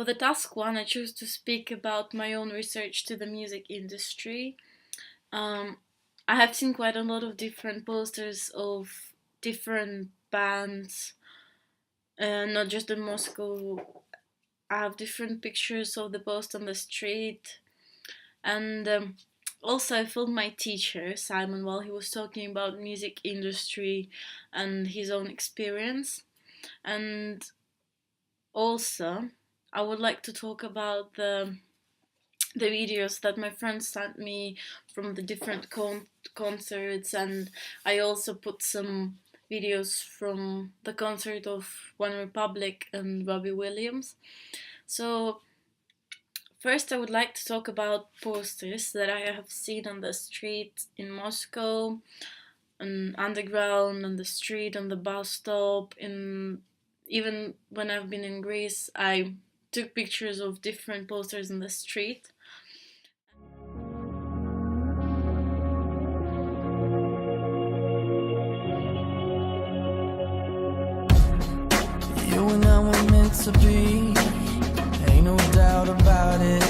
For the task one, I choose to speak about my own research to the music industry. Um, I have seen quite a lot of different posters of different bands, not just in Moscow. I have different pictures of the post on the street, and also I filmed my teacher Simon while he was talking about music industry and his own experience. And also, I would like to talk about the videos that my friends sent me from the different concerts, and I also put some videos from the concert of One Republic and Robbie Williams. So first I would like to talk about posters that I have seen on the street in Moscow, on underground, on the street, on the bus stop, in even when I've been in Greece, I took pictures of different posters in the street. You and I were meant to be, ain't no doubt about it.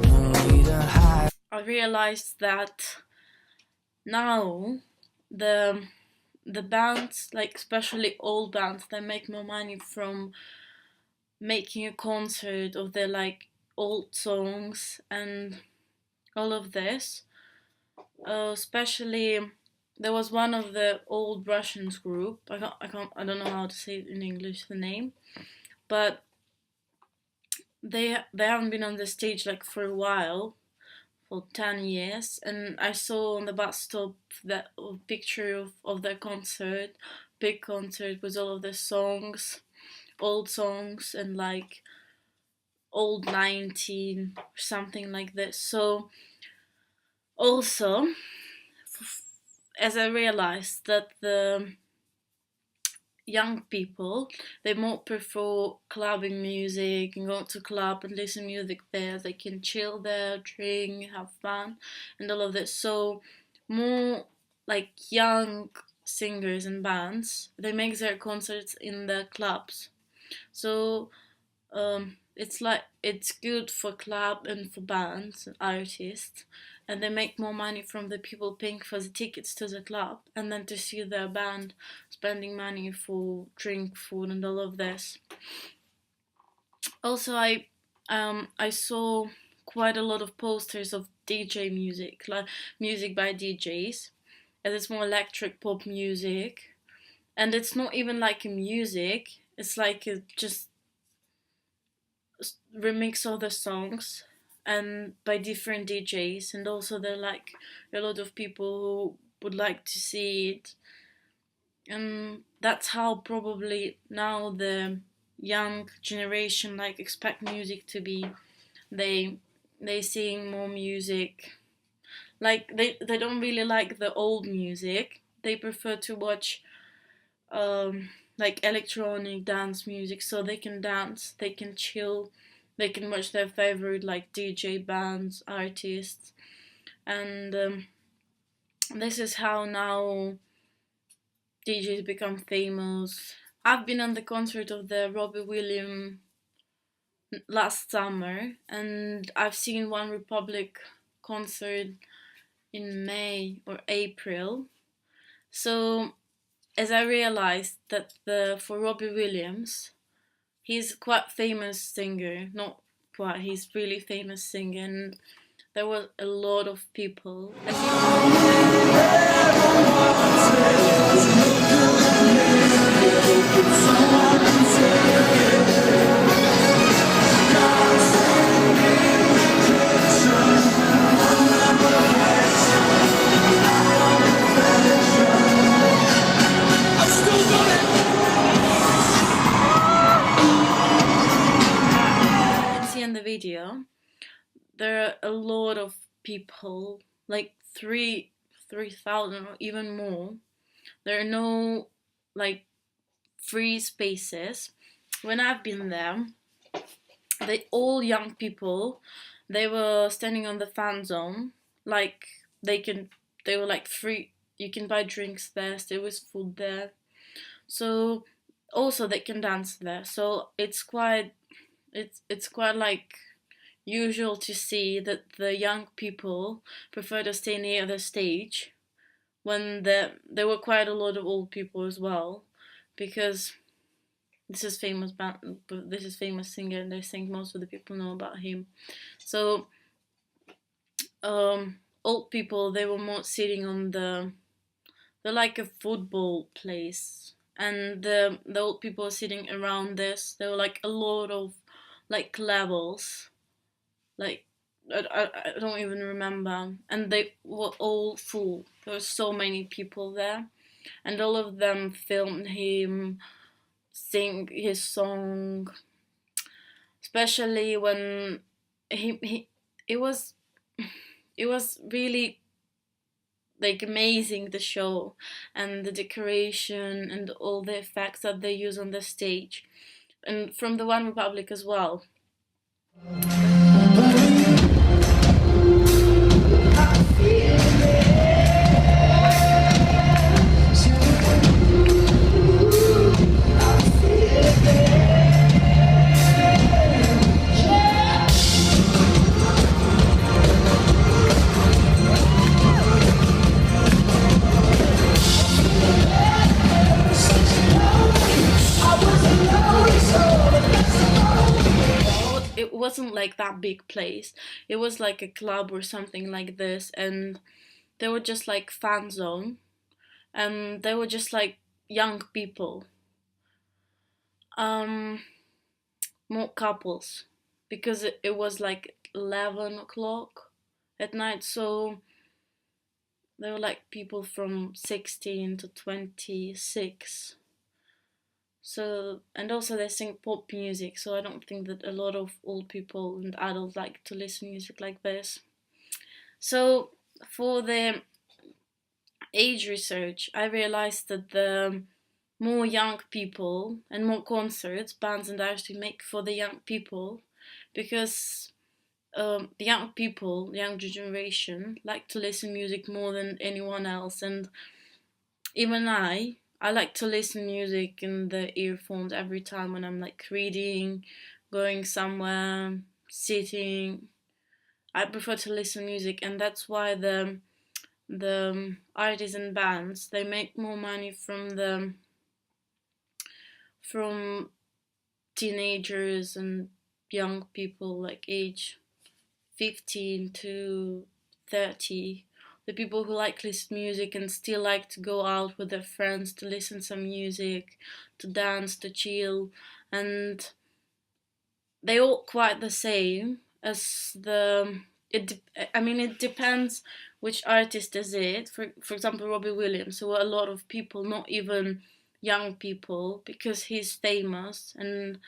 No need to hide. I realized that now the the bands, like especially old bands, they make more money from making a concert of their like old songs and all of this. Especially there was one of the old Russians group. I don't know how to say it in English the name, but they haven't been on the stage like for a while, for 10 years, and I saw on the bus stop that picture of their concert, big concert with all of the songs, old songs, and like old 19 or something like this. So also, as I realized that the young people, they more prefer clubbing music and go to club and listen music there. They can chill there, drink, have fun, and all of this. So more like young singers and bands, they make their concerts in the clubs. So it's like it's good for club and for bands and artists, and they make more money from the people paying for the tickets to the club and then to see their band spending money for drink, food, and all of this. Also, I saw quite a lot of posters of DJ music, like music by DJs, and it's more electric pop music, and it's not even like a music. It's like a just remix all the songs and by different DJs, and also there are like a lot of people who would like to see it, and that's how probably now the young generation like expect music to be. they they sing more music, like they don't really like the old music. They prefer to watch like electronic dance music, so they can dance, they can chill, they can watch their favorite like DJ bands, artists, and this is how now DJs become famous. I've been on the concert of the Robbie Williams last summer, and I've seen One Republic concert in May or April. So as I realized that the for Robbie Williams, he's quite famous singer, not quite, he's really famous singer, and there was a lot of people. And you can see in the video, there are a lot of people, like 3,000 or even more. There are no like free spaces. When I've been there, they all young people. They were standing on the fan zone, like they were like free. You can buy drinks there. There was food there. So also they can dance there. So it's quite it's quite like usual to see that the young people prefer to stay near the stage when there were quite a lot of old people as well, because this is famous band, this is famous singer, and I think most of the people know about him. So old people, they were more sitting on they're like a football place, and the old people are sitting around this. There were like a lot of like levels, like I don't even remember, and they were all full. There were so many people there, and all of them filmed him sing his song, especially when he it was it was really like amazing, the show and the decoration and all the effects that they use on the stage, and from the One Republic as well. It wasn't like that big place. It was like a club or something like this, and they were just like fan zone, and they were just like young people, um, more couples, because it was like 11 o'clock at night, so they were like people from 16 to 26. So, and also they sing pop music, so I don't think that a lot of old people and adults like to listen to music like this. So, for the age research, I realized that the more young people and more concerts bands and artists make for the young people, because the young people, the younger generation, like to listen music more than anyone else, and even I like to listen music in the earphones every time when I'm like reading, going somewhere, sitting. I prefer to listen music, and that's why the artists and bands, they make more money from teenagers and young people like age 15 to 30, the people who like listen music and still like to go out with their friends to listen some music, to dance, to chill, and they all quite the same as it depends which artist is it. For example, Robbie Williams, who a lot of people, not even young people, because he's famous, and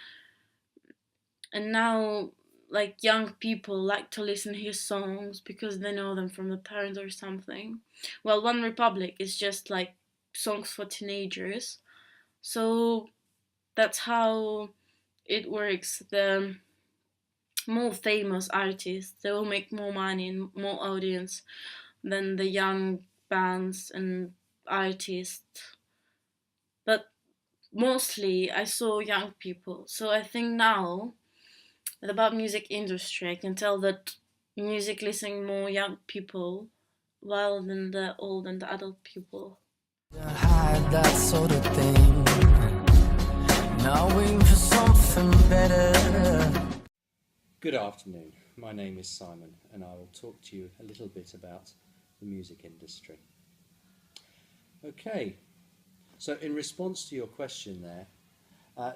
now like young people like to listen to his songs because they know them from the parents or something. Well, One Republic is just like songs for teenagers, so that's how it works. The more famous artists, they will make more money and more audience than the young bands and artists. But mostly I saw young people, so I think now about music industry, I can tell that music listening more young people rather than the old and the adult people. Hide that sort of thing. Now waiting for something better. Good afternoon. My name is Simon, and I will talk to you a little bit about the music industry. Okay, so in response to your question there,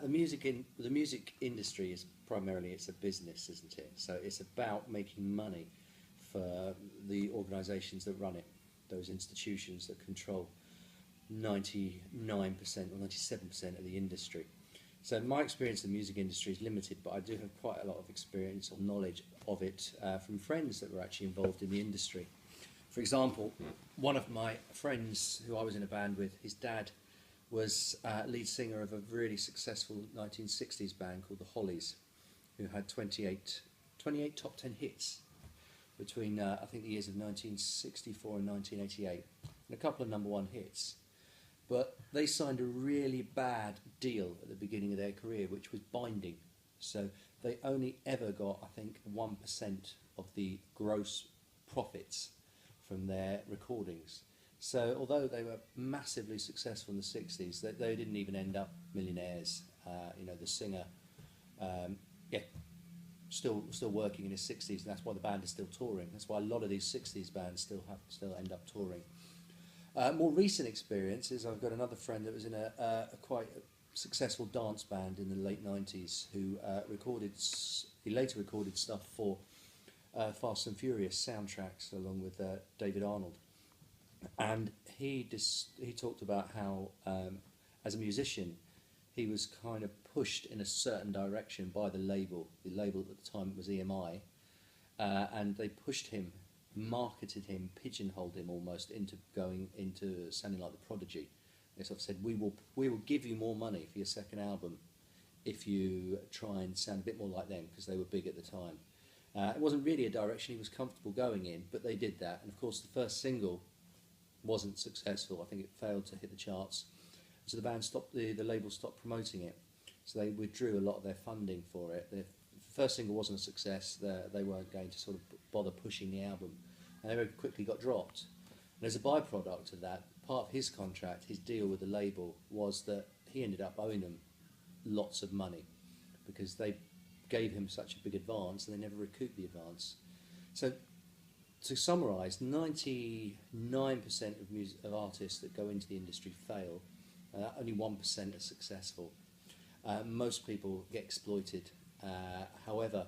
the music industry is primarily, it's a business, isn't it? So it's about making money for the organisations that run it, those institutions that control 99% or 97% of the industry. So my experience in the music industry is limited, but I do have quite a lot of experience or knowledge of it from friends that were actually involved in the industry. For example, one of my friends who I was in a band with, his dad was lead singer of a really successful 1960s band called the Hollies, who had 28 top 10 hits between I think the years of 1964 and 1988, and a couple of number one hits. But they signed a really bad deal at the beginning of their career, which was binding. So they only ever got, I think, 1% of the gross profits from their recordings. So although they were massively successful in the 60s, they didn't even end up millionaires. The singer, yeah, still working in his 60s, and that's why the band is still touring. That's why a lot of these 60s bands still end up touring. More recent experiences, I've got another friend that was in a quite successful dance band in the late 90s who he later recorded stuff for Fast and Furious soundtracks along with David Arnold. And he talked about how, as a musician, he was kind of pushed in a certain direction by the label. The label at the time was EMI, and they pushed him, marketed him, pigeonholed him almost into sounding like the Prodigy. They sort of said, we will give you more money for your second album if you try and sound a bit more like them, because they were big at the time. It wasn't really a direction he was comfortable going in, but they did that. And of course the first single wasn't successful. I think it failed to hit the charts. So the band stopped, the label stopped promoting it. So they withdrew a lot of their funding for it. The first single wasn't a success. They weren't going to sort of bother pushing the album. And they very quickly got dropped. And as a byproduct of that, part of his contract, his deal with the label, was that he ended up owing them lots of money because they gave him such a big advance and they never recouped the advance. So to summarise, 99% of artists that go into the industry fail. Only 1% are successful. Most people get exploited. However,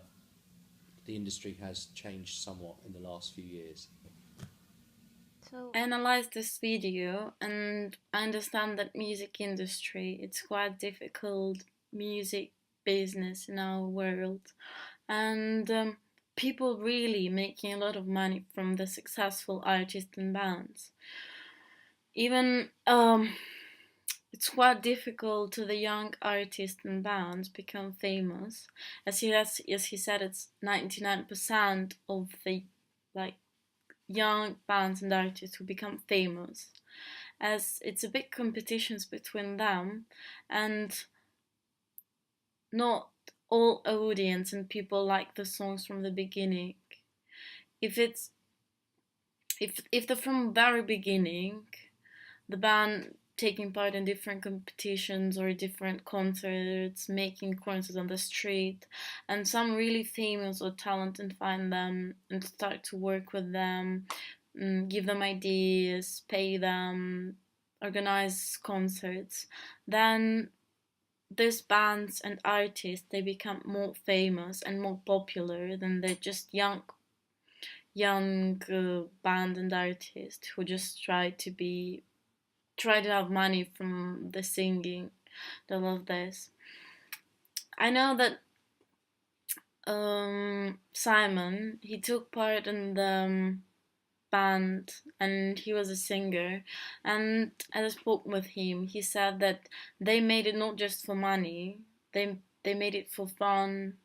the industry has changed somewhat in the last few years. So I analyzed this video and I understand that music industry, it's quite difficult music business in our world, and people really making a lot of money from the successful artists and bands. Even it's quite difficult to the young artists and bands become famous. As he said, it's 99% of the young bands and artists who become famous, as it's a big competitions between them, and not all audience and people like the songs from the beginning. If the from very beginning the band taking part in different competitions or different concerts, making concerts on the street, and some really famous or talented find them and start to work with them, give them ideas, pay them, organize concerts, then these bands and artists, they become more famous and more popular than the just young band and artists who just try to have money from the singing, all of this. I know that Simon, he took part in the band and he was a singer, and as I spoke with him, he said that they made it not just for money, they made it for fun.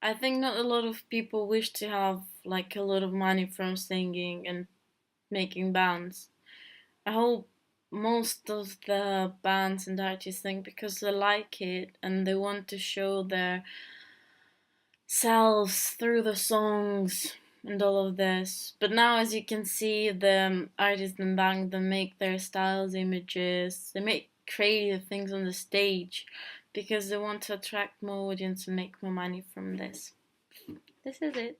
I think not a lot of people wish to have like a lot of money from singing and making bands. I hope most of the bands and artists think because they like it and they want to show their selves through the songs and all of this. But now, as you can see, the artists and bands, they make their styles, images, they make creative things on the stage because they want to attract more audience and make more money from this. This is it.